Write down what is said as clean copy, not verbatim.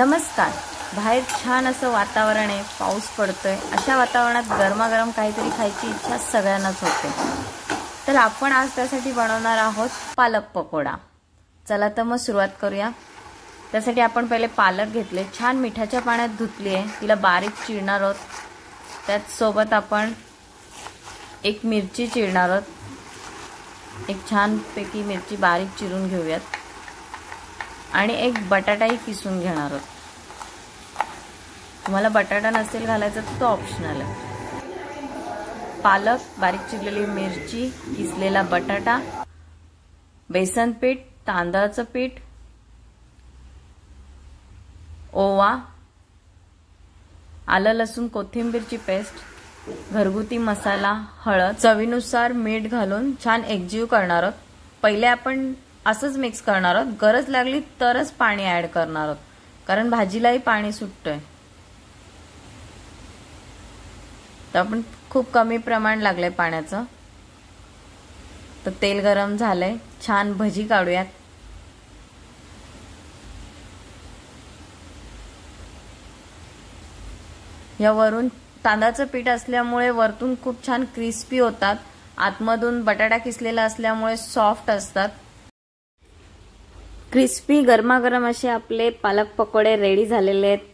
नमस्कार। बाहेर छान असं वातावरण आहे, पाऊस पडतोय। अशा वातावरणात गरमागरम काहीतरी खायची इच्छा सगळ्यांनाच होते। तर आपण आज त्यासाठी बनवणार आहोत पालक पकोडा। चला तर मग सुरुवात करूया। त्यासाठी आपण पहिले पालक घेतले, छान मिठाच्या पाण्यात धुतली आहे, तिला बारीक चिरणार आहोत। त्यात सोबत आपण एक मिरची चिरणार आहोत। एक छान पैकी मिरची बारीक चिरून घेऊयात आणि एक बटाटाही किसून घेणार आहोत। तुम्हाला बटाटा नसेल घालायचा तर तो ऑप्शनल आहे। पालक, बारीक चिरलेली मिरची, किसलेला बटाटा, बेसन पीठ, तांदळाचं पीठ, ओवा, आलं लसूण कोथिंबीरची पेस्ट, घरगुती मसाला, हळद, चवीनुसार मीठ घालून छान एकजीव करणार आहोत। पहिले आपण असंच मिक्स करणार आहोत, गरज लागली तरच पाणी ऍड करणार आहोत, कारण भाजीलाही पाणी सुटतंय। तर आपण खूप कमी प्रमाण लागलंय पाण्याचं। तर तेल गरम झालंय, छान भजी काढूयात। यावरून तांदळाचं पीठ असल्यामुळे वरतून खूप छान क्रिस्पी होतात, आतमधून बटाटा किसलेला असल्यामुळे सॉफ्ट असतात। क्रिस्पी गरमागरम असे आपले पालक पकोडे रेडी झालेले आहेत।